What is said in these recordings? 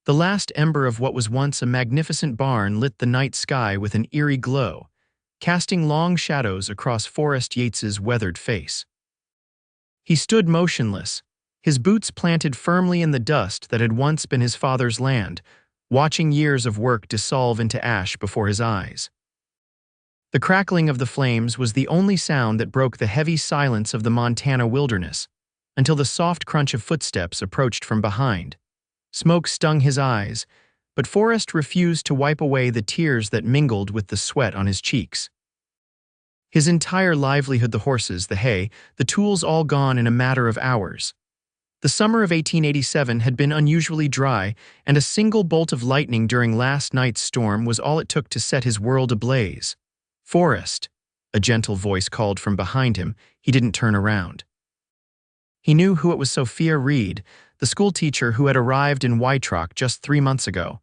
The last ember of what was once a magnificent barn lit the night sky with an eerie glow, casting long shadows across Forrest Yates's weathered face. He stood motionless, his boots planted firmly in the dust that had once been his father's land, watching years of work dissolve into ash before his eyes. The crackling of the flames was the only sound that broke the heavy silence of the Montana wilderness, until the soft crunch of footsteps approached from behind. Smoke stung his eyes, but Forrest refused to wipe away the tears that mingled with the sweat on his cheeks. His entire livelihood, the horses, the hay, the tools, all gone in a matter of hours. The summer of 1887 had been unusually dry, and a single bolt of lightning during last night's storm was all it took to set his world ablaze. "Forrest," a gentle voice called from behind him. He didn't turn around. He knew who it was: Sophia Reed, the schoolteacher who had arrived in Wytrock just 3 months ago.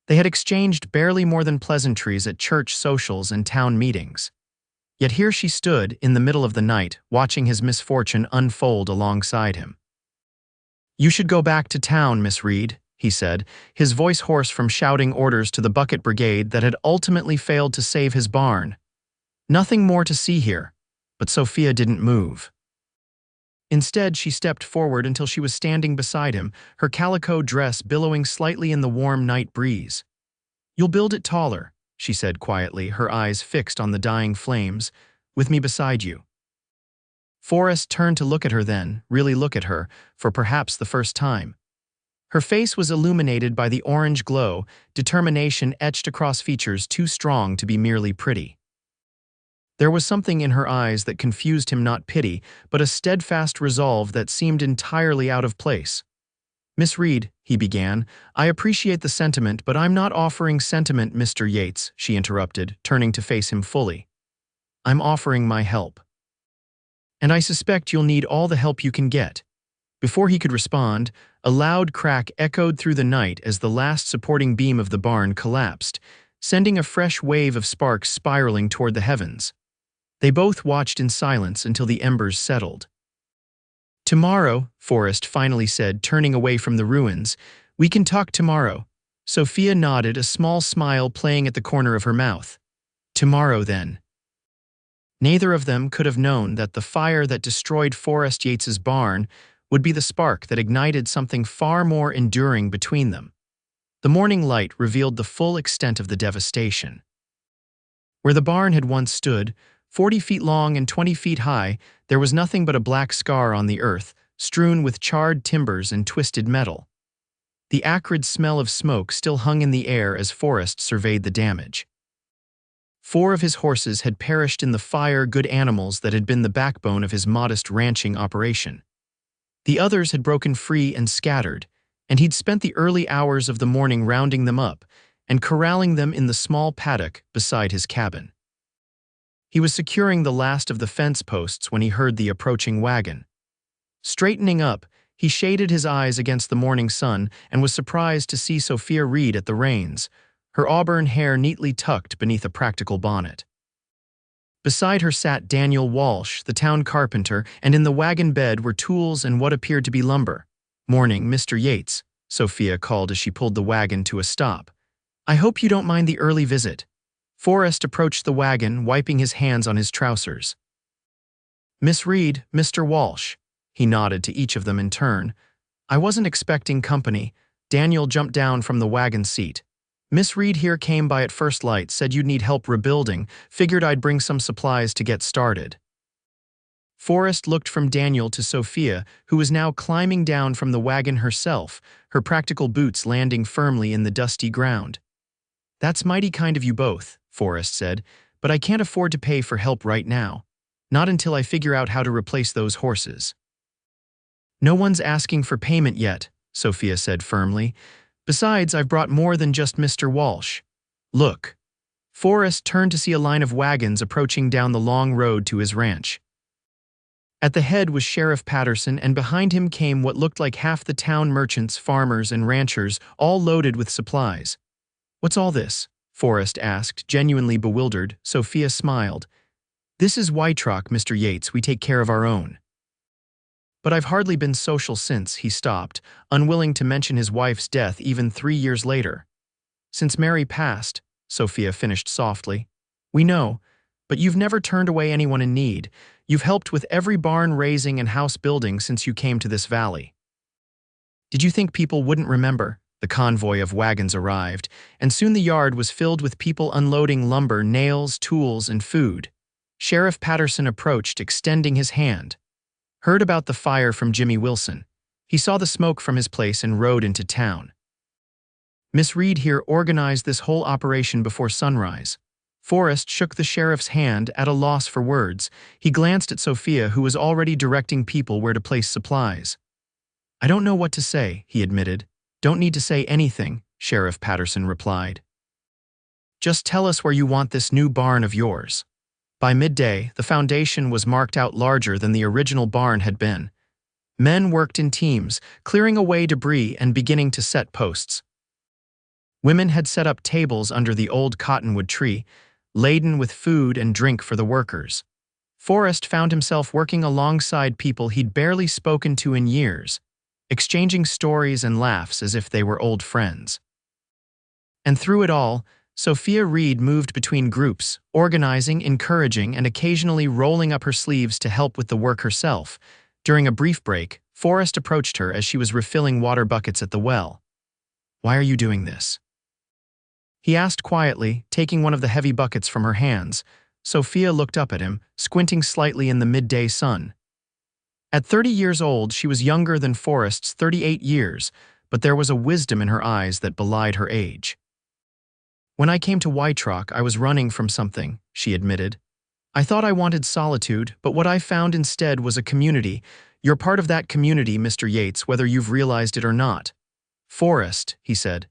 They had exchanged barely more than pleasantries at church socials and town meetings. Yet here she stood, in the middle of the night, watching his misfortune unfold alongside him. "You should go back to town, Miss Reed," he said, his voice hoarse from shouting orders to the bucket brigade that had ultimately failed to save his barn. "Nothing more to see here." But Sophia didn't move. Instead, she stepped forward until she was standing beside him, her calico dress billowing slightly in the warm night breeze. "You'll build it taller," she said quietly, her eyes fixed on the dying flames, "with me beside you." Forrest turned to look at her then, really look at her, for perhaps the first time. Her face was illuminated by the orange glow, determination etched across features too strong to be merely pretty. There was something in her eyes that confused him, not pity, but a steadfast resolve that seemed entirely out of place. "Miss Reed," he began, "I appreciate the sentiment, but I'm not offering sentiment, Mr. Yates," she interrupted, turning to face him fully. "I'm offering my help. And I suspect you'll need all the help you can get." Before he could respond, a loud crack echoed through the night as the last supporting beam of the barn collapsed, sending a fresh wave of sparks spiraling toward the heavens. They both watched in silence until the embers settled. "Tomorrow," Forrest finally said, turning away from the ruins. "We can talk tomorrow." Sophia nodded, a small smile playing at the corner of her mouth. "Tomorrow, then." Neither of them could have known that the fire that destroyed Forrest Yates's barn would be the spark that ignited something far more enduring between them. The morning light revealed the full extent of the devastation. Where the barn had once stood, 40 feet long and 20 feet high, there was nothing but a black scar on the earth, strewn with charred timbers and twisted metal. The acrid smell of smoke still hung in the air as Forrest surveyed the damage. 4 of his horses had perished in the fire, good animals that had been the backbone of his modest ranching operation. The others had broken free and scattered, and he'd spent the early hours of the morning rounding them up and corralling them in the small paddock beside his cabin. He was securing the last of the fence posts when he heard the approaching wagon. Straightening up, he shaded his eyes against the morning sun and was surprised to see Sophia Reed at the reins, her auburn hair neatly tucked beneath a practical bonnet. Beside her sat Daniel Walsh, the town carpenter, and in the wagon bed were tools and what appeared to be lumber. "Morning, Mr. Yates," Sophia called as she pulled the wagon to a stop. "I hope you don't mind the early visit." Forrest approached the wagon, wiping his hands on his trousers. "Miss Reed, Mr. Walsh." He nodded to each of them in turn. "I wasn't expecting company." Daniel jumped down from the wagon seat. "Miss Reed here came by at first light, said you'd need help rebuilding, figured I'd bring some supplies to get started." Forrest looked from Daniel to Sophia, who was now climbing down from the wagon herself, her practical boots landing firmly in the dusty ground. "That's mighty kind of you both," Forrest said, "but I can't afford to pay for help right now. Not until I figure out how to replace those horses." "No one's asking for payment yet," Sophia said firmly. "Besides, I've brought more than just Mr. Walsh. Look." Forrest turned to see a line of wagons approaching down the long road to his ranch. At the head was Sheriff Patterson, and behind him came what looked like half the town: merchants, farmers, and ranchers, all loaded with supplies. "What's all this?" Forrest asked, genuinely bewildered. Sophia smiled. "This is Wytrock, Mr. Yates. We take care of our own." But I've hardly been social since, he stopped, unwilling to mention his wife's death even 3 years later. Since Mary passed, Sophia finished softly. We know, but you've never turned away anyone in need. You've helped with every barn raising and house building since you came to this valley. Did you think people wouldn't remember? The convoy of wagons arrived, and soon the yard was filled with people unloading lumber, nails, tools, and food. Sheriff Patterson approached, extending his hand. Heard about the fire from Jimmy Wilson. He saw the smoke from his place and rode into town. Miss Reed here organized this whole operation before sunrise. Forrest shook the sheriff's hand at a loss for words. He glanced at Sophia, who was already directing people where to place supplies. I don't know what to say, he admitted. Don't need to say anything, Sheriff Patterson replied. Just tell us where you want this new barn of yours. By midday, the foundation was marked out larger than the original barn had been. Men worked in teams, clearing away debris and beginning to set posts. Women had set up tables under the old cottonwood tree, laden with food and drink for the workers. Forrest found himself working alongside people he'd barely spoken to in years, exchanging stories and laughs as if they were old friends. And through it all, Sophia Reed moved between groups, organizing, encouraging, and occasionally rolling up her sleeves to help with the work herself. During a brief break, Forrest approached her as she was refilling water buckets at the well. Why are you doing this? He asked quietly, taking one of the heavy buckets from her hands. Sophia looked up at him, squinting slightly in the midday sun. At 30 years old, she was younger than Forrest's 38 years, but there was a wisdom in her eyes that belied her age. When I came to Wytrock, I was running from something, she admitted. I thought I wanted solitude, but what I found instead was a community. You're part of that community, Mr. Yates, whether you've realized it or not. Forrest, he said.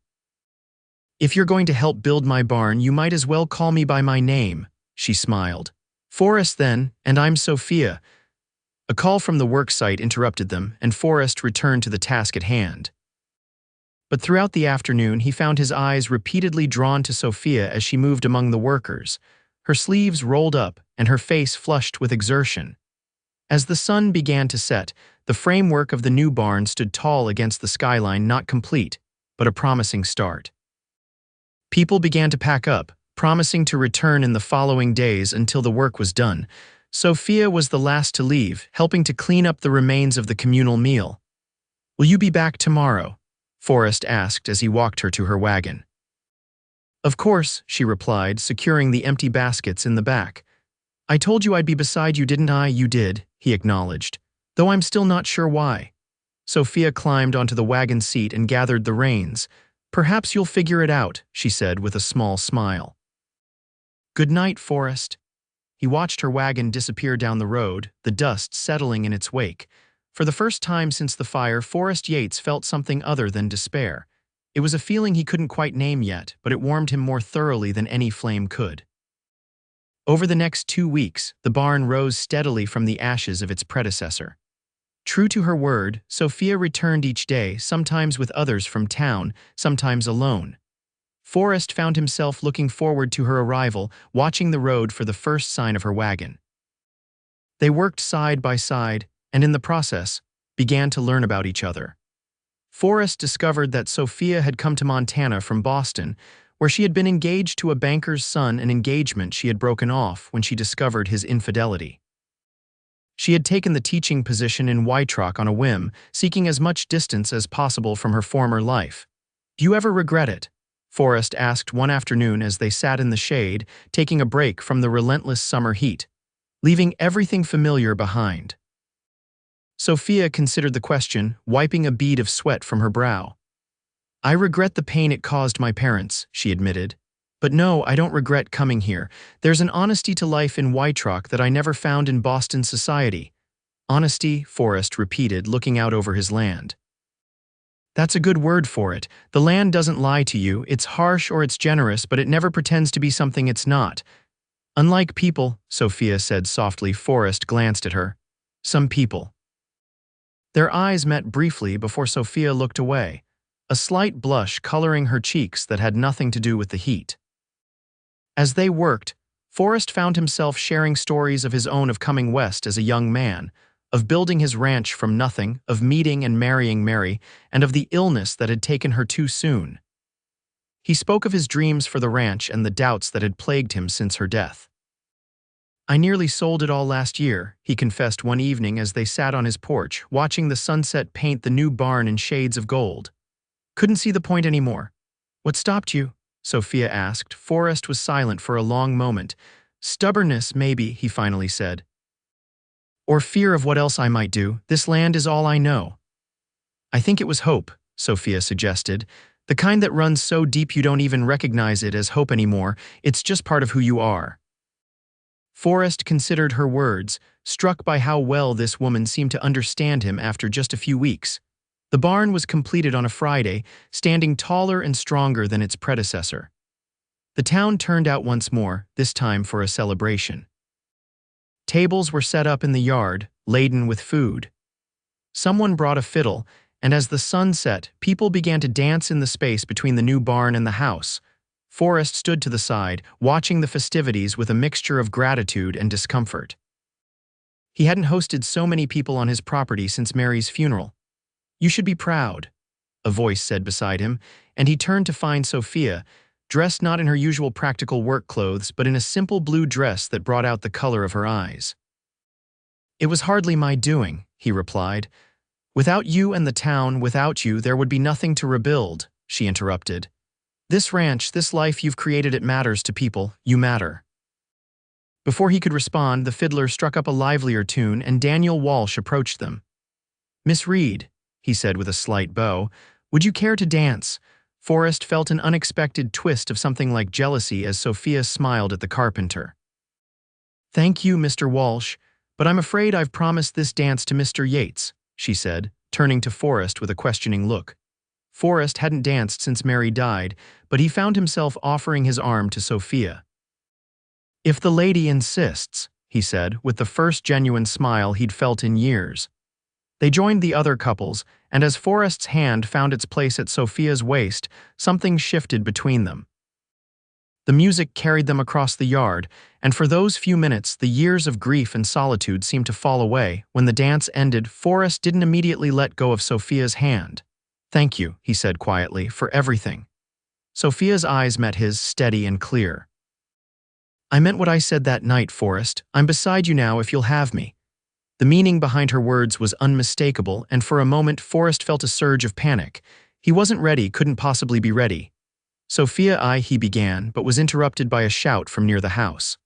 If you're going to help build my barn, you might as well call me by my name, she smiled. Forrest then, and I'm Sophia. A call from the work site interrupted them, and Forrest returned to the task at hand. But throughout the afternoon, he found his eyes repeatedly drawn to Sophia as she moved among the workers, her sleeves rolled up and her face flushed with exertion. As the sun began to set, the framework of the new barn stood tall against the skyline, not complete, but a promising start. People began to pack up, promising to return in the following days until the work was done. Sophia was the last to leave, helping to clean up the remains of the communal meal. Will you be back tomorrow? Forrest asked as he walked her to her wagon. Of course, she replied, securing the empty baskets in the back. I told you I'd be beside you, didn't I? You did, he acknowledged, though I'm still not sure why. Sophia climbed onto the wagon seat and gathered the reins. Perhaps you'll figure it out, she said with a small smile. Good night, Forrest. He watched her wagon disappear down the road, the dust settling in its wake. For the first time since the fire, Forrest Yates felt something other than despair. It was a feeling he couldn't quite name yet, but it warmed him more thoroughly than any flame could. Over the next 2 weeks, the barn rose steadily from the ashes of its predecessor. True to her word, Sophia returned each day, sometimes with others from town, sometimes alone. Forrest found himself looking forward to her arrival, watching the road for the first sign of her wagon. They worked side by side, and in the process, began to learn about each other. Forrest discovered that Sophia had come to Montana from Boston, where she had been engaged to a banker's son, an engagement she had broken off when she discovered his infidelity. She had taken the teaching position in Wytrock on a whim, seeking as much distance as possible from her former life. Do you ever regret it? Forrest asked one afternoon as they sat in the shade, taking a break from the relentless summer heat, leaving everything familiar behind. Sophia considered the question, wiping a bead of sweat from her brow. I regret the pain it caused my parents, she admitted. But no, I don't regret coming here. There's an honesty to life in Wytrock that I never found in Boston society. Honesty, Forrest repeated, looking out over his land. That's a good word for it. The land doesn't lie to you. It's harsh or it's generous, but it never pretends to be something it's not. Unlike people, Sophia said softly. Forrest glanced at her. Some people. Their eyes met briefly before Sophia looked away, a slight blush coloring her cheeks that had nothing to do with the heat. As they worked, Forrest found himself sharing stories of his own of coming west as a young man, of building his ranch from nothing, of meeting and marrying Mary, and of the illness that had taken her too soon. He spoke of his dreams for the ranch and the doubts that had plagued him since her death. "I nearly sold it all last year," he confessed one evening as they sat on his porch, watching the sunset paint the new barn in shades of gold. "Couldn't see the point anymore." "What stopped you?" Sophia asked. Forrest was silent for a long moment. "Stubbornness, maybe," he finally said. "Or fear of what else I might do. This land is all I know." "I think it was hope," Sophia suggested. "The kind that runs so deep you don't even recognize it as hope anymore. It's just part of who you are." Forrest considered her words, struck by how well this woman seemed to understand him after just a few weeks. The barn was completed on a Friday, standing taller and stronger than its predecessor. The town turned out once more, this time for a celebration. Tables were set up in the yard, laden with food. Someone brought a fiddle, and as the sun set, people began to dance in the space between the new barn and the house. Forrest stood to the side, watching the festivities with a mixture of gratitude and discomfort. He hadn't hosted so many people on his property since Mary's funeral. "You should be proud," a voice said beside him, and he turned to find Sophia, dressed not in her usual practical work clothes, but in a simple blue dress that brought out the color of her eyes. "It was hardly my doing," he replied. "Without you and the town, without you, there would be nothing to rebuild," she interrupted. "This ranch, this life you've created, it matters to people. You matter." Before he could respond, the fiddler struck up a livelier tune and Daniel Walsh approached them. "Miss Reed," he said with a slight bow, "would you care to dance?" Forrest felt an unexpected twist of something like jealousy as Sophia smiled at the carpenter. "Thank you, Mr. Walsh, but I'm afraid I've promised this dance to Mr. Yates," she said, turning to Forrest with a questioning look. Forrest hadn't danced since Mary died, but he found himself offering his arm to Sophia. "If the lady insists," he said, with the first genuine smile he'd felt in years. They joined the other couples, and as Forrest's hand found its place at Sophia's waist, something shifted between them. The music carried them across the yard, and for those few minutes, the years of grief and solitude seemed to fall away. When the dance ended, Forrest didn't immediately let go of Sophia's hand. "Thank you," he said quietly, "for everything." Sophia's eyes met his, steady and clear. "I meant what I said that night, Forrest. I'm beside you now if you'll have me." The meaning behind her words was unmistakable, and for a moment Forrest felt a surge of panic. He wasn't ready, couldn't possibly be ready. "Sophia," he began, but was interrupted by a shout from near the house.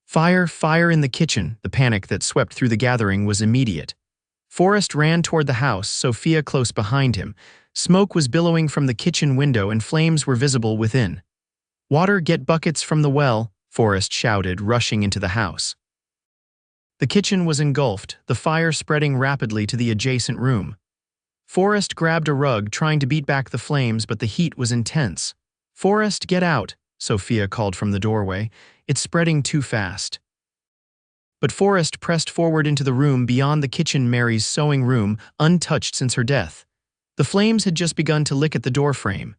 "Fire, fire in the kitchen!" The panic that swept through the gathering was immediate. Forrest ran toward the house, Sophia close behind him. Smoke was billowing from the kitchen window and flames were visible within. "Water, get buckets from the well," Forrest shouted, rushing into the house. The kitchen was engulfed, the fire spreading rapidly to the adjacent room. Forrest grabbed a rug, trying to beat back the flames, but the heat was intense. "Forrest, get out," Sophia called from the doorway. "It's spreading too fast." But Forrest pressed forward into the room beyond the kitchen, Mary's sewing room, untouched since her death. The flames had just begun to lick at the doorframe.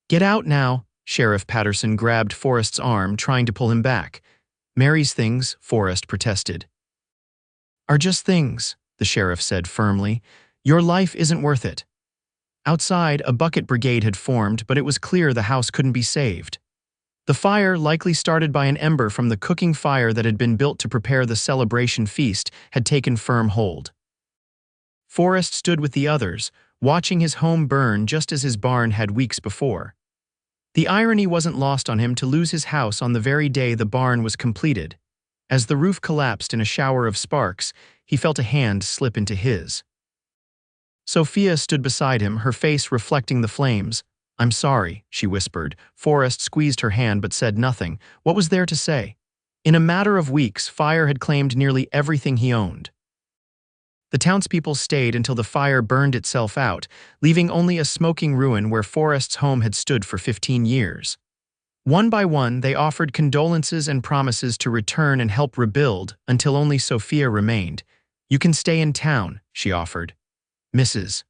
"Get out now," Sheriff Patterson grabbed Forrest's arm, trying to pull him back. "Mary's things," Forrest protested. "Are just things," the sheriff said firmly. "Your life isn't worth it." Outside, a bucket brigade had formed, but it was clear the house couldn't be saved. The fire, likely started by an ember from the cooking fire that had been built to prepare the celebration feast, had taken firm hold. Forrest stood with the others, watching his home burn just as his barn had weeks before. The irony wasn't lost on him to lose his house on the very day the barn was completed. As the roof collapsed in a shower of sparks, he felt a hand slip into his. Sophia stood beside him, her face reflecting the flames. "I'm sorry," she whispered. Forrest squeezed her hand but said nothing. What was there to say? In a matter of weeks, fire had claimed nearly everything he owned. The townspeople stayed until the fire burned itself out, leaving only a smoking ruin where Forrest's home had stood for 15 years. One by one, they offered condolences and promises to return and help rebuild, until only Sophia remained. "You can stay in town," she offered. "Mrs.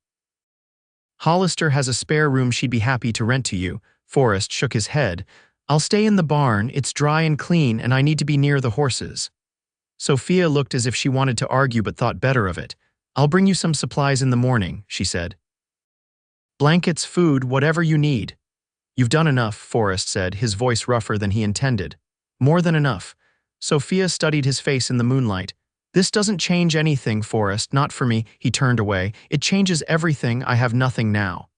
Hollister has a spare room she'd be happy to rent to you." Forrest shook his head. "I'll stay in the barn, it's dry and clean, and I need to be near the horses." Sophia looked as if she wanted to argue but thought better of it. "I'll bring you some supplies in the morning," she said. "Blankets, food, whatever you need." "You've done enough," Forrest said, his voice rougher than he intended. "More than enough." Sophia studied his face in the moonlight. "This doesn't change anything, Forrest, not for me." He turned away. "It changes everything. I have nothing now."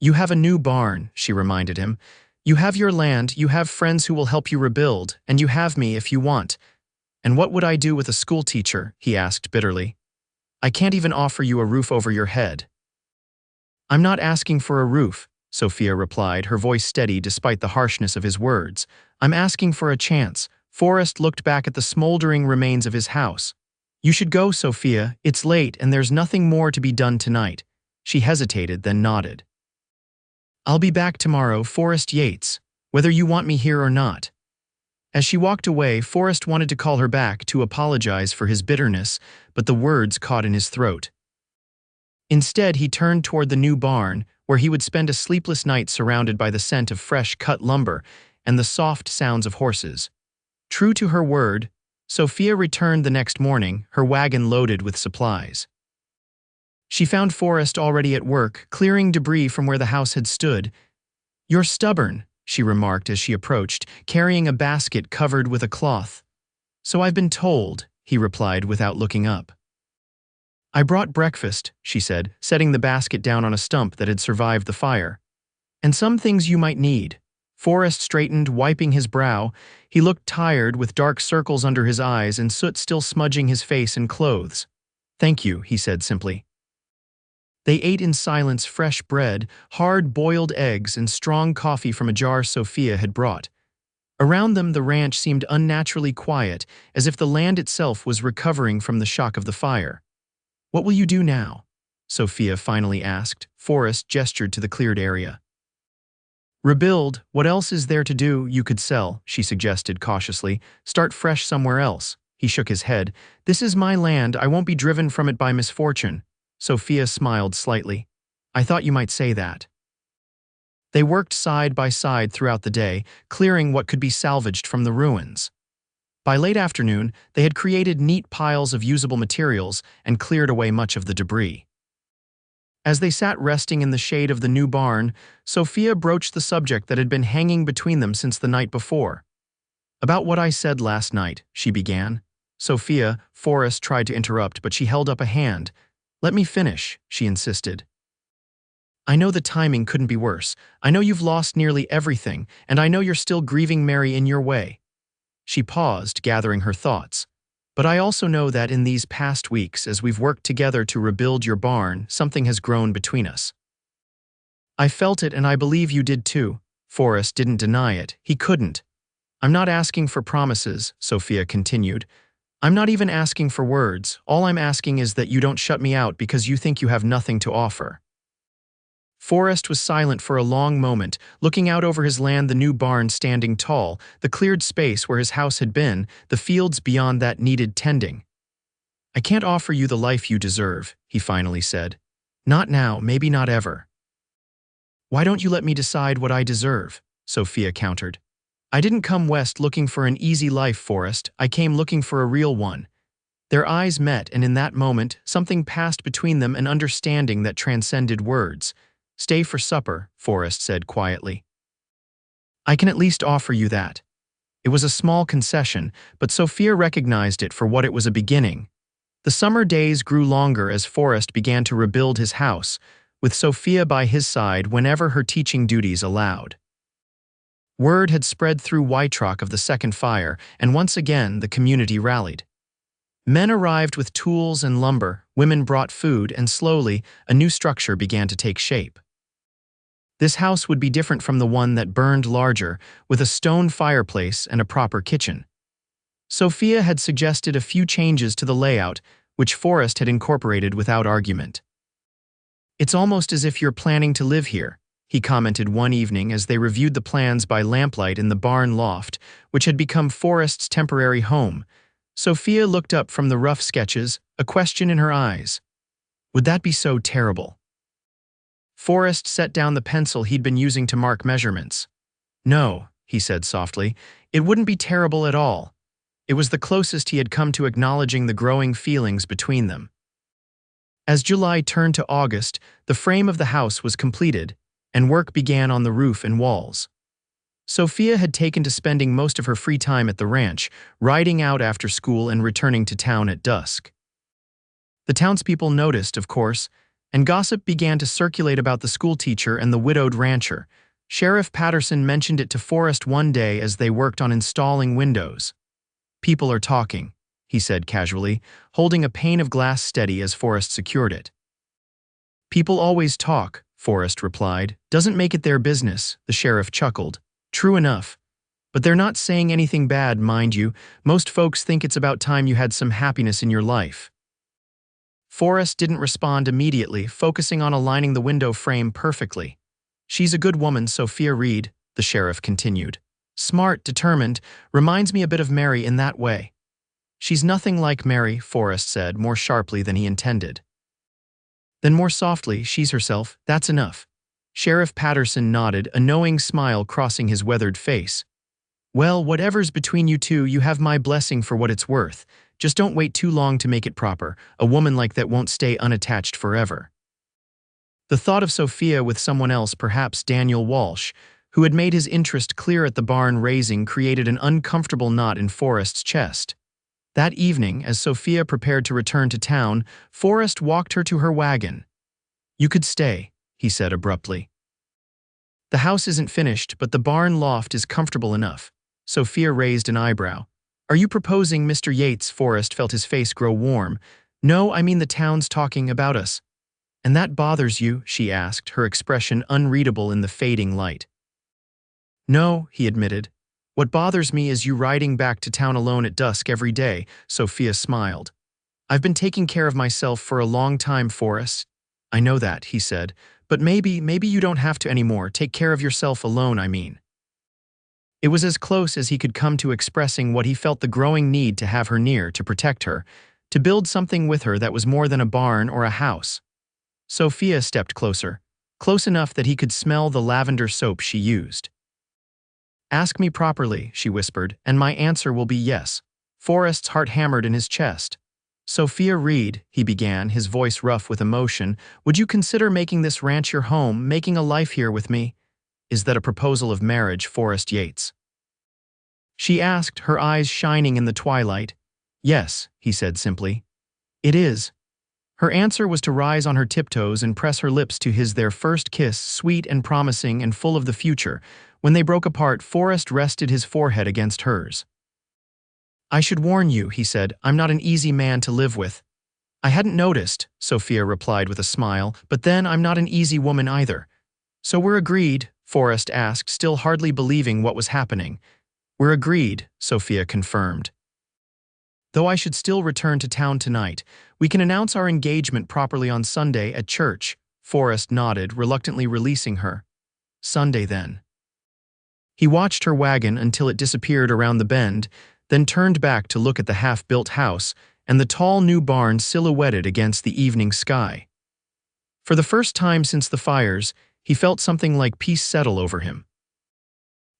"You have a new barn," she reminded him. "You have your land, you have friends who will help you rebuild, and you have me if you want." "And what would I do with a schoolteacher?" he asked bitterly. "I can't even offer you a roof over your head." "I'm not asking for a roof," Sophia replied, her voice steady despite the harshness of his words. "I'm asking for a chance." Forrest looked back at the smoldering remains of his house. "You should go, Sophia. It's late and there's nothing more to be done tonight." She hesitated, then nodded. "I'll be back tomorrow, Forrest Yates, whether you want me here or not." As she walked away, Forrest wanted to call her back to apologize for his bitterness, but the words caught in his throat. Instead, he turned toward the new barn, where he would spend a sleepless night surrounded by the scent of fresh cut lumber and the soft sounds of horses. True to her word, Sophia returned the next morning, her wagon loaded with supplies. She found Forrest already at work, clearing debris from where the house had stood. "You're stubborn," she remarked as she approached, carrying a basket covered with a cloth. "So I've been told," he replied without looking up. "I brought breakfast," she said, setting the basket down on a stump that had survived the fire. "And some things you might need." Forrest straightened, wiping his brow. He looked tired, with dark circles under his eyes and soot still smudging his face and clothes. "Thank you," he said simply. They ate in silence fresh bread, hard-boiled eggs, and strong coffee from a jar Sophia had brought. Around them, the ranch seemed unnaturally quiet, as if the land itself was recovering from the shock of the fire. "What will you do now?" Sophia finally asked. Forrest gestured to the cleared area. "Rebuild. What else is there to do? You could sell," she suggested cautiously. "Start fresh somewhere else." He shook his head. "This is my land. I won't be driven from it by misfortune." Sophia smiled slightly. "I thought you might say that." They worked side by side throughout the day, clearing what could be salvaged from the ruins. By late afternoon, they had created neat piles of usable materials and cleared away much of the debris. As they sat resting in the shade of the new barn, Sophia broached the subject that had been hanging between them since the night before. "About what I said last night," she began. Forrest tried to interrupt, but she held up a hand. "Let me finish," she insisted. "I know the timing couldn't be worse. I know you've lost nearly everything, and I know you're still grieving Mary in your way." She paused, gathering her thoughts. "But I also know that in these past weeks, as we've worked together to rebuild your barn, something has grown between us." "I felt it, and I believe you did too." Forrest didn't deny it. He couldn't. "I'm not asking for promises," Sophia continued. "I'm not even asking for words. All I'm asking is that you don't shut me out because you think you have nothing to offer." Forrest was silent for a long moment, looking out over his land, the new barn standing tall, the cleared space where his house had been, the fields beyond that needed tending. "I can't offer you the life you deserve," he finally said. "Not now, maybe not ever." "Why don't you let me decide what I deserve?" Sophia countered. "I didn't come west looking for an easy life, Forrest. I came looking for a real one." Their eyes met, and in that moment, something passed between them, an understanding that transcended words. "Stay for supper," Forrest said quietly. "I can at least offer you that." It was a small concession, but Sophia recognized it for what it was, a beginning. The summer days grew longer as Forrest began to rebuild his house, with Sophia by his side whenever her teaching duties allowed. Word had spread through Wytrock of the second fire, and once again the community rallied. Men arrived with tools and lumber, women brought food, and slowly a new structure began to take shape. This house would be different from the one that burned, larger, with a stone fireplace and a proper kitchen. Sophia had suggested a few changes to the layout, which Forrest had incorporated without argument. "It's almost as if you're planning to live here," he commented one evening as they reviewed the plans by lamplight in the barn loft, which had become Forrest's temporary home. Sophia looked up from the rough sketches, a question in her eyes. Would that be so terrible? Forrest set down the pencil he'd been using to mark measurements. "No," he said softly, "it wouldn't be terrible at all. It was the closest he had come to acknowledging the growing feelings between them. As July turned to August, the frame of the house was completed, and work began on the roof and walls. Sophia had taken to spending most of her free time at the ranch, riding out after school and returning to town at dusk. The townspeople noticed, of course, and gossip began to circulate about the schoolteacher and the widowed rancher. Sheriff Patterson mentioned it to Forrest one day as they worked on installing windows. "People are talking," he said casually, holding a pane of glass steady as Forrest secured it. "People always talk," Forrest replied. "Doesn't make it their business," the sheriff chuckled. "True enough. But they're not saying anything bad, mind you. Most folks think it's about time you had some happiness in your life." Forrest didn't respond immediately, focusing on aligning the window frame perfectly. "She's a good woman, Sophia Reed," the sheriff continued. "Smart, determined, reminds me a bit of Mary in that way." "She's nothing like Mary," Forrest said, more sharply than he intended. Then more softly, "She's herself, that's enough." Sheriff Patterson nodded, a knowing smile crossing his weathered face. "Well, whatever's between you two, you have my blessing for what it's worth. Just don't wait too long to make it proper. A woman like that won't stay unattached forever." The thought of Sophia with someone else, perhaps Daniel Walsh, who had made his interest clear at the barn raising, created an uncomfortable knot in Forrest's chest. That evening, as Sophia prepared to return to town, Forrest walked her to her wagon. "You could stay," he said abruptly. "The house isn't finished, but the barn loft is comfortable enough." Sophia raised an eyebrow. "Are you proposing Mr. Yates?" Forrest felt his face grow warm. "No, I mean the town's talking about us." "And that bothers you?" she asked, her expression unreadable in the fading light. "No," he admitted. "What bothers me is you riding back to town alone at dusk every day." Sophia smiled. "I've been taking care of myself for a long time, Forrest." "I know that," he said. "But maybe you don't have to anymore. Take care of yourself alone, I mean." It was as close as he could come to expressing what he felt, the growing need to have her near, to protect her, to build something with her that was more than a barn or a house. Sophia stepped closer, close enough that he could smell the lavender soap she used. "Ask me properly," she whispered, "and my answer will be yes." Forrest's heart hammered in his chest. "Sophia Reed," he began, his voice rough with emotion, "would you consider making this ranch your home, making a life here with me?" "Is that a proposal of marriage, Forrest Yates?" she asked, her eyes shining in the twilight. "Yes," he said simply. "It is." Her answer was to rise on her tiptoes and press her lips to his, their first kiss, sweet and promising and full of the future. When they broke apart, Forrest rested his forehead against hers. "I should warn you," he said, "I'm not an easy man to live with." "I hadn't noticed," Sophia replied with a smile, "but then I'm not an easy woman either." "So we're agreed?" Forrest asked, still hardly believing what was happening. "We're agreed," Sophia confirmed. "Though I should still return to town tonight. We can announce our engagement properly on Sunday at church." Forrest nodded, reluctantly releasing her. "Sunday, then." He watched her wagon until it disappeared around the bend, then turned back to look at the half-built house and the tall new barn silhouetted against the evening sky. For the first time since the fires, he felt something like peace settle over him.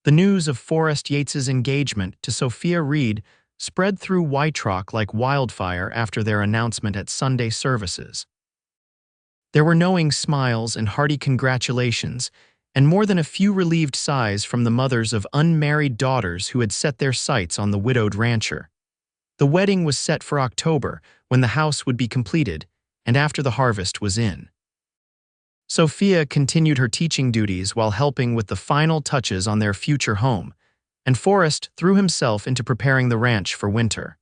The news of Forrest Yates's engagement to Sophia Reed spread through White Rock like wildfire after their announcement at Sunday services. There were knowing smiles and hearty congratulations, and more than a few relieved sighs from the mothers of unmarried daughters who had set their sights on the widowed rancher. The wedding was set for October, when the house would be completed, and after the harvest was in. Sophia continued her teaching duties while helping with the final touches on their future home, and Forrest threw himself into preparing the ranch for winter.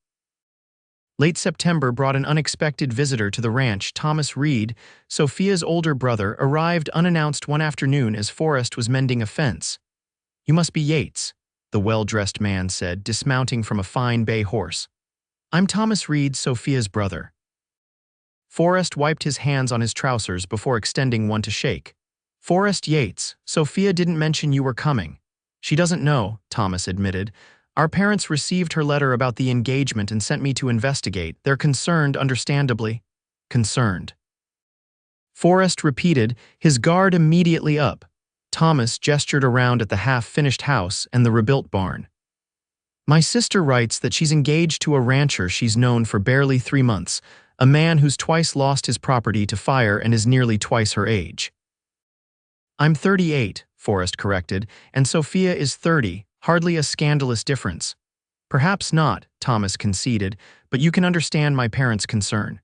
Late September brought an unexpected visitor to the ranch. Thomas Reed, Sophia's older brother, arrived unannounced one afternoon as Forrest was mending a fence. "You must be Yates," the well-dressed man said, dismounting from a fine bay horse. "I'm Thomas Reed, Sophia's brother." Forrest wiped his hands on his trousers before extending one to shake. "Forrest Yates, Sophia didn't mention you were coming." "She doesn't know," Thomas admitted. "Our parents received her letter about the engagement and sent me to investigate. They're concerned, understandably." "Concerned." Forrest repeated, his guard immediately up. Thomas gestured around at the half-finished house and the rebuilt barn. My sister writes that she's engaged to a rancher she's known for barely 3 months, a man who's twice lost his property to fire and is nearly twice her age. I'm 38, Forrest corrected, and Sophia is 30, hardly a scandalous difference. Perhaps not, Thomas conceded, but you can understand my parents' concern.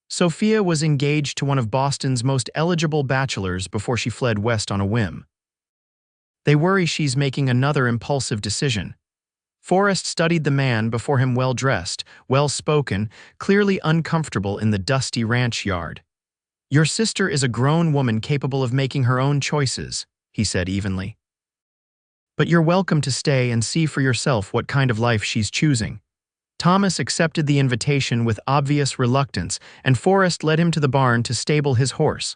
Sophia was engaged to one of Boston's most eligible bachelors before she fled west on a whim. They worry she's making another impulsive decision. Forrest studied the man before him, well-dressed, well-spoken, clearly uncomfortable in the dusty ranch yard. Your sister is a grown woman capable of making her own choices, he said evenly. But you're welcome to stay and see for yourself what kind of life she's choosing. Thomas accepted the invitation with obvious reluctance, and Forrest led him to the barn to stable his horse.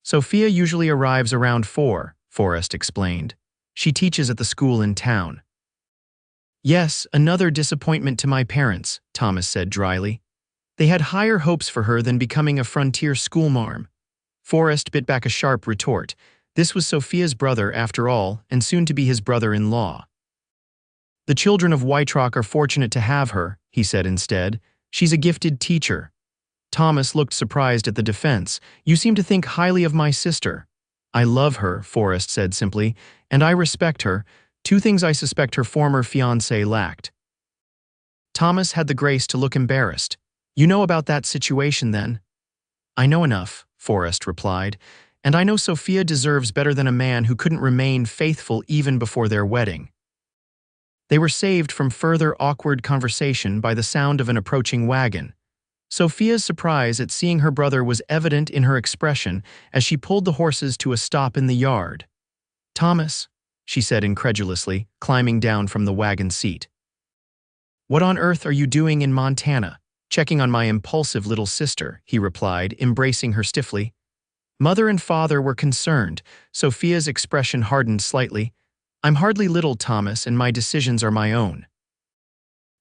Sophia usually arrives around 4, Forrest explained. She teaches at the school in town. Yes, another disappointment to my parents, Thomas said dryly. They had higher hopes for her than becoming a frontier schoolmarm. Forrest bit back a sharp retort. This was Sophia's brother, after all, and soon to be his brother-in-law. The children of Whiterock are fortunate to have her, he said instead. She's a gifted teacher. Thomas looked surprised at the defense. You seem to think highly of my sister. I love her, Forrest said simply, and I respect her, 2 things I suspect her former fiancé lacked. Thomas had the grace to look embarrassed. You know about that situation then? I know enough, Forrest replied, and I know Sophia deserves better than a man who couldn't remain faithful even before their wedding. They were saved from further awkward conversation by the sound of an approaching wagon. Sophia's surprise at seeing her brother was evident in her expression as she pulled the horses to a stop in the yard. Thomas, she said incredulously, climbing down from the wagon seat. What on earth are you doing in Montana? Checking on my impulsive little sister, he replied, embracing her stiffly. Mother and father were concerned. Sophia's expression hardened slightly. I'm hardly little, Thomas, and my decisions are my own.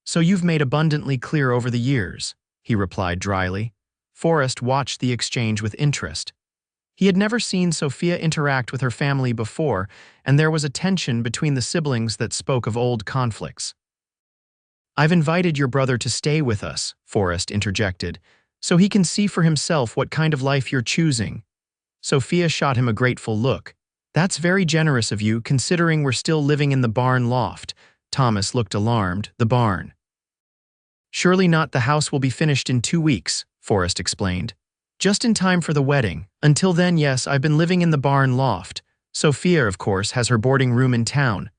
So you've made abundantly clear over the years, he replied dryly. Forrest watched the exchange with interest. He had never seen Sophia interact with her family before, and there was a tension between the siblings that spoke of old conflicts. I've invited your brother to stay with us, Forrest interjected, so he can see for himself what kind of life you're choosing. Sophia shot him a grateful look. That's very generous of you, considering we're still living in the barn loft. Thomas looked alarmed. The barn. Surely not, the house will be finished in 2 weeks, Forrest explained. Just in time for the wedding. Until then, yes, I've been living in the barn loft. Sophia, of course, has her boarding room in town.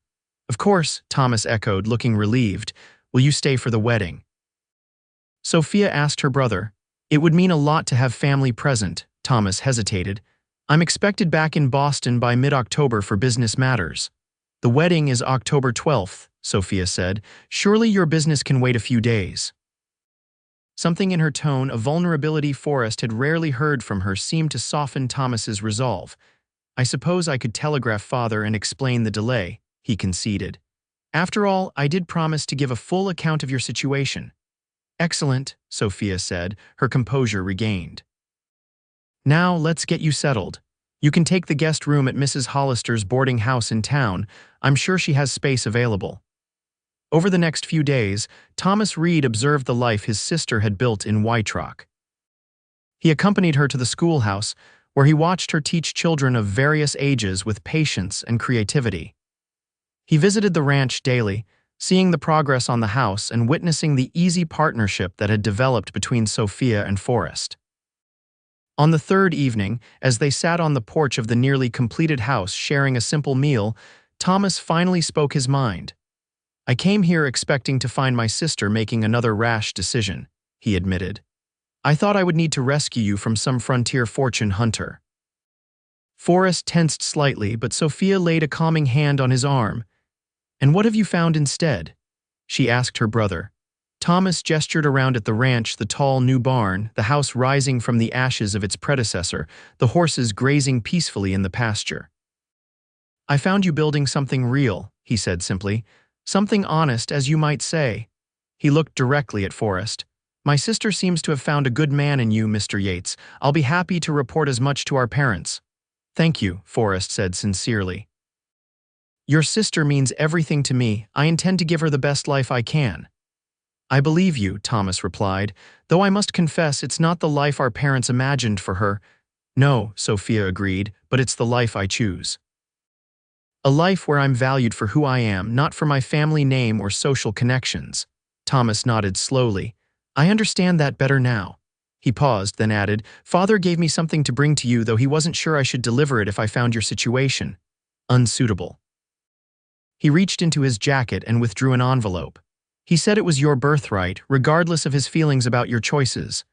Of course, Thomas echoed, looking relieved. Will you stay for the wedding? Sophia asked her brother. It would mean a lot to have family present. Thomas hesitated. I'm expected back in Boston by mid-October for business matters. The wedding is October 12th, Sophia said. Surely your business can wait a few days. Something in her tone, a vulnerability Forrest had rarely heard from her, seemed to soften Thomas's resolve. I suppose I could telegraph father and explain the delay, he conceded. After all, I did promise to give a full account of your situation. Excellent, Sophia said, her composure regained. Now let's get you settled. You can take the guest room at Mrs. Hollister's boarding house in town. I'm sure she has space available. Over the next few days, Thomas Reed observed the life his sister had built in Whiterock. He accompanied her to the schoolhouse, where he watched her teach children of various ages with patience and creativity. He visited the ranch daily, seeing the progress on the house and witnessing the easy partnership that had developed between Sophia and Forrest. On the 3rd evening, as they sat on the porch of the nearly completed house sharing a simple meal, Thomas finally spoke his mind. I came here expecting to find my sister making another rash decision, he admitted. I thought I would need to rescue you from some frontier fortune hunter. Forrest tensed slightly, but Sophia laid a calming hand on his arm. And what have you found instead? She asked her brother. Thomas gestured around at the ranch, the tall new barn, the house rising from the ashes of its predecessor, the horses grazing peacefully in the pasture. I found you building something real, he said simply. Something honest, as you might say. He looked directly at Forrest. My sister seems to have found a good man in you, Mr. Yates. I'll be happy to report as much to our parents. Thank you, Forrest said sincerely. Your sister means everything to me. I intend to give her the best life I can." "I believe you," Thomas replied, "though I must confess it's not the life our parents imagined for her." "No," Sophia agreed, "but it's the life I choose. A life where I'm valued for who I am, not for my family name or social connections." Thomas nodded slowly. "I understand that better now." He paused, then added, "Father gave me something to bring to you, though he wasn't sure I should deliver it if I found your situation unsuitable." He reached into his jacket and withdrew an envelope. "He said it was your birthright, regardless of his feelings about your choices."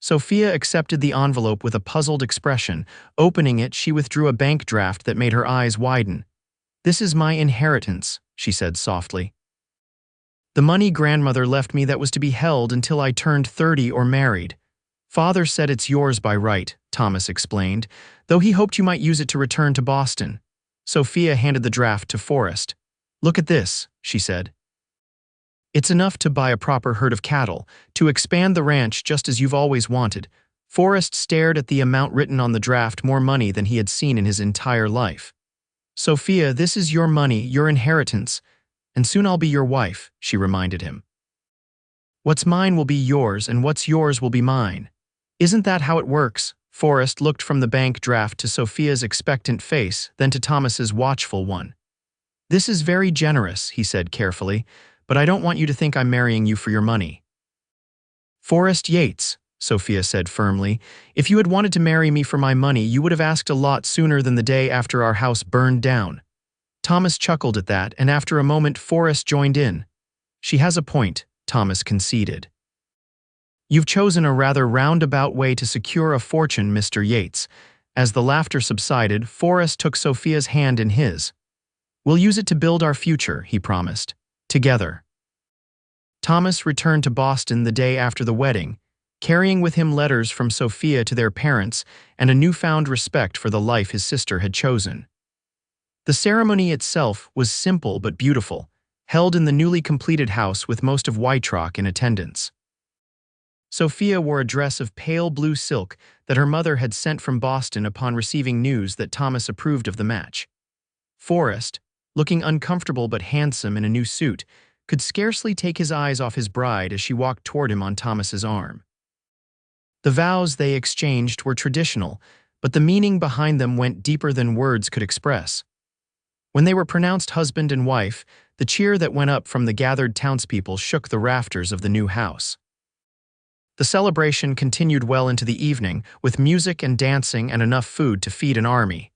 Sophia accepted the envelope with a puzzled expression. Opening it, she withdrew a bank draft that made her eyes widen. "This is my inheritance," she said softly. "The money grandmother left me that was to be held until I turned 30 or married. Father said it's yours by right," Thomas explained, "though he hoped you might use it to return to Boston." Sophia handed the draft to Forrest. "Look at this," she said. "It's enough to buy a proper herd of cattle, to expand the ranch just as you've always wanted." Forrest stared at the amount written on the draft, more money than he had seen in his entire life. "Sophia, this is your money, your inheritance, and soon I'll be your wife," she reminded him. "What's mine will be yours, and what's yours will be mine. Isn't that how it works?" Forrest looked from the bank draft to Sophia's expectant face, then to Thomas's watchful one. "This is very generous," he said carefully, "but I don't want you to think I'm marrying you for your money." "Forrest Yates," Sophia said firmly, "if you had wanted to marry me for my money, you would have asked a lot sooner than the day after our house burned down." Thomas chuckled at that, and after a moment Forrest joined in. "She has a point," Thomas conceded. "You've chosen a rather roundabout way to secure a fortune, Mr. Yates." As the laughter subsided, Forrest took Sophia's hand in his. "We'll use it to build our future," he promised. "Together." Thomas returned to Boston the day after the wedding, carrying with him letters from Sophia to their parents and a newfound respect for the life his sister had chosen. The ceremony itself was simple but beautiful, held in the newly completed house with most of Wytrock in attendance. Sophia wore a dress of pale blue silk that her mother had sent from Boston upon receiving news that Thomas approved of the match. Forrest, looking uncomfortable but handsome in a new suit, could scarcely take his eyes off his bride as she walked toward him on Thomas's arm. The vows they exchanged were traditional, but the meaning behind them went deeper than words could express. When they were pronounced husband and wife, the cheer that went up from the gathered townspeople shook the rafters of the new house. The celebration continued well into the evening, with music and dancing and enough food to feed an army.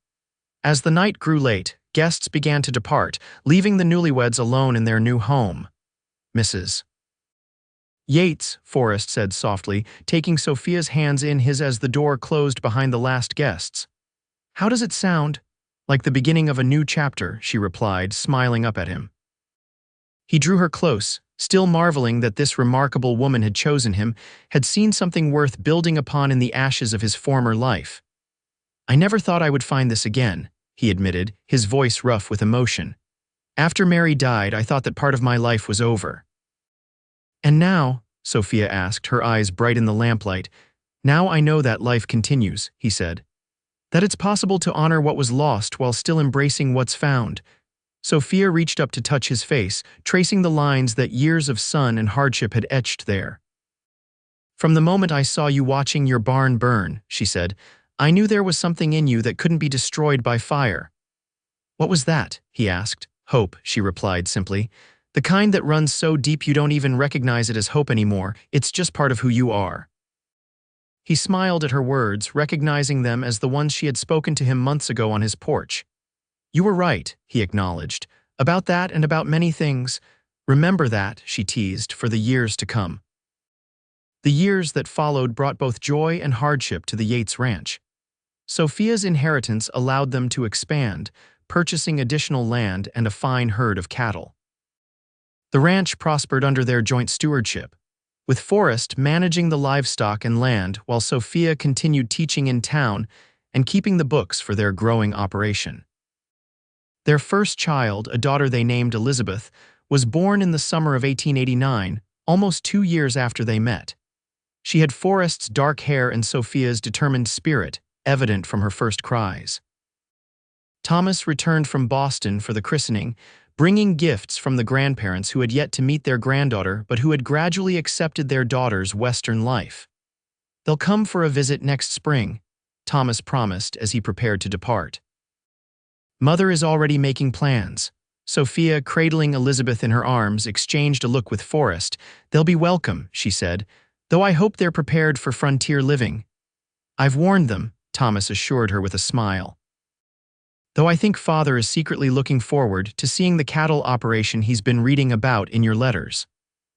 As the night grew late, guests began to depart, leaving the newlyweds alone in their new home. "Mrs. Yates," Forrest said softly, taking Sophia's hands in his as the door closed behind the last guests. "How does it sound?" "Like the beginning of a new chapter," she replied, smiling up at him. He drew her close, still marveling that this remarkable woman had chosen him, had seen something worth building upon in the ashes of his former life. "I never thought I would find this again," he admitted, his voice rough with emotion. "After Mary died, I thought that part of my life was over." "And now?" Sophia asked, her eyes bright in the lamplight. "Now I know that life continues," he said. "That it's possible to honor what was lost while still embracing what's found." Sophia reached up to touch his face, tracing the lines that years of sun and hardship had etched there. "From the moment I saw you watching your barn burn," she said, "I knew there was something in you that couldn't be destroyed by fire." "What was that?" he asked. "Hope," she replied simply. "The kind that runs so deep you don't even recognize it as hope anymore. It's just part of who you are." He smiled at her words, recognizing them as the ones she had spoken to him months ago on his porch. "You were right," he acknowledged, "about that and about many things. Remember that," she teased, "for the years to come." The years that followed brought both joy and hardship to the Yates Ranch. Sophia's inheritance allowed them to expand, purchasing additional land and a fine herd of cattle. The ranch prospered under their joint stewardship, with Forrest managing the livestock and land while Sophia continued teaching in town and keeping the books for their growing operation. Their first child, a daughter they named Elizabeth, was born in the summer of 1889, almost 2 years after they met. She had Forrest's dark hair and Sophia's determined spirit, evident from her first cries. Thomas returned from Boston for the christening, bringing gifts from the grandparents who had yet to meet their granddaughter but who had gradually accepted their daughter's Western life. "They'll come for a visit next spring," Thomas promised as he prepared to depart. "Mother is already making plans." Sophia, cradling Elizabeth in her arms, exchanged a look with Forrest. "They'll be welcome," she said, "though I hope they're prepared for frontier living." "I've warned them," Thomas assured her with a smile. "Though I think Father is secretly looking forward to seeing the cattle operation he's been reading about in your letters."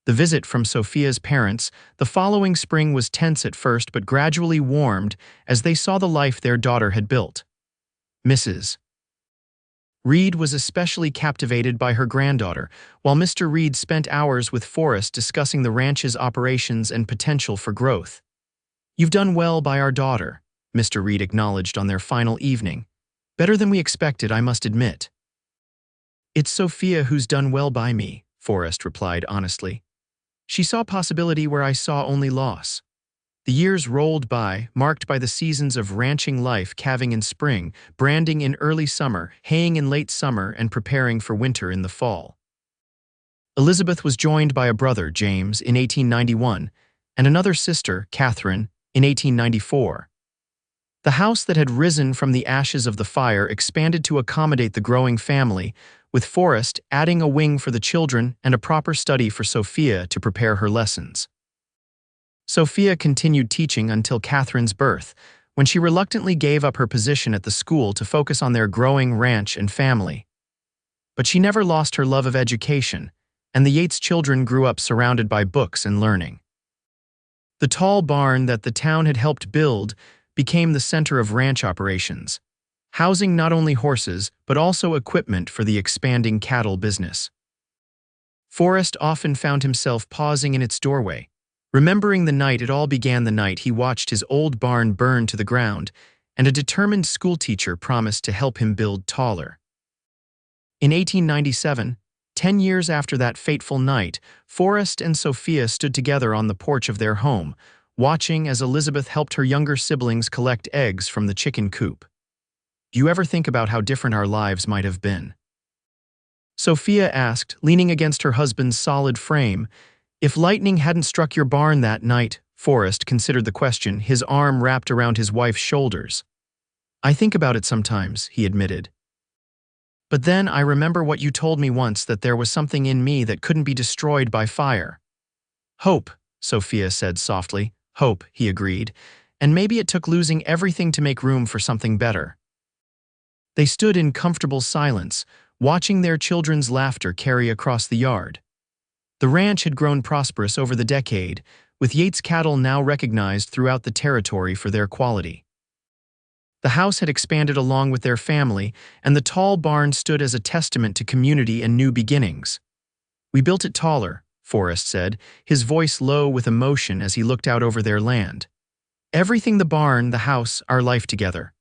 The visit from Sophia's parents the following spring was tense at first but gradually warmed as they saw the life their daughter had built. Mrs. Reed was especially captivated by her granddaughter, while Mr. Reed spent hours with Forrest discussing the ranch's operations and potential for growth. "You've done well by our daughter," Mr. Reed acknowledged on their final evening. "Better than we expected, I must admit." "It's Sophia who's done well by me," Forrest replied honestly. "She saw possibility where I saw only loss." The years rolled by, marked by the seasons of ranching life, calving in spring, branding in early summer, haying in late summer, and preparing for winter in the fall. Elizabeth was joined by a brother, James, in 1891, and another sister, Catherine, in 1894. The house that had risen from the ashes of the fire expanded to accommodate the growing family, with Forrest adding a wing for the children and a proper study for Sophia to prepare her lessons. Sophia continued teaching until Catherine's birth, when she reluctantly gave up her position at the school to focus on their growing ranch and family. But she never lost her love of education, and the Yates children grew up surrounded by books and learning. The tall barn that the town had helped build became the center of ranch operations, housing not only horses but also equipment for the expanding cattle business. Forrest often found himself pausing in its doorway, remembering the night it all began, the night he watched his old barn burn to the ground, and a determined schoolteacher promised to help him build taller. In 1897, 10 years after that fateful night, Forrest and Sophia stood together on the porch of their home, watching as Elizabeth helped her younger siblings collect eggs from the chicken coop. "Do you ever think about how different our lives might have been?" Sophia asked, leaning against her husband's solid frame. "If lightning hadn't struck your barn that night," Forrest considered the question, his arm wrapped around his wife's shoulders. "I think about it sometimes," he admitted. "But then I remember what you told me once, that there was something in me that couldn't be destroyed by fire." "Hope," Sophia said softly. "Hope," he agreed, "and maybe it took losing everything to make room for something better." They stood in comfortable silence, watching their children's laughter carry across the yard. The ranch had grown prosperous over the decade, with Yates cattle now recognized throughout the territory for their quality. The house had expanded along with their family, and the tall barn stood as a testament to community and new beginnings. "We built it taller," Forrest said, his voice low with emotion as he looked out over their land. "Everything, the barn, the house, our life together."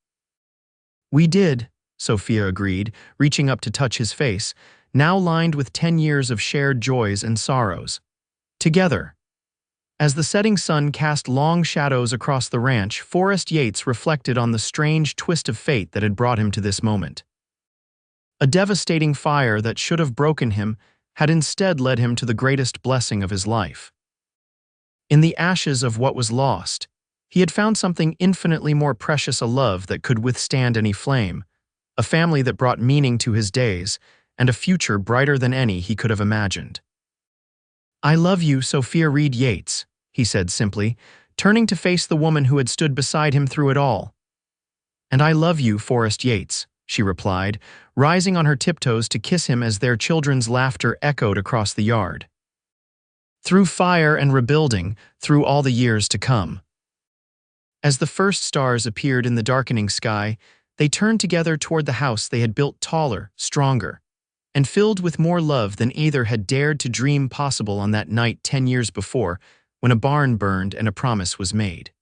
"We did," Sophia agreed, reaching up to touch his face, now lined with 10 years of shared joys and sorrows. "Together." As the setting sun cast long shadows across the ranch, Forrest Yates reflected on the strange twist of fate that had brought him to this moment. A devastating fire that should have broken him had instead led him to the greatest blessing of his life. In the ashes of what was lost, he had found something infinitely more precious, a love that could withstand any flame, a family that brought meaning to his days, and a future brighter than any he could have imagined. "I love you, Sophia Reed Yates," he said simply, turning to face the woman who had stood beside him through it all. "And I love you, Forrest Yates," she replied, rising on her tiptoes to kiss him as their children's laughter echoed across the yard. Through fire and rebuilding, through all the years to come. As the first stars appeared in the darkening sky, they turned together toward the house they had built taller, stronger, and filled with more love than either had dared to dream possible on that night 10 years before, when a barn burned and a promise was made.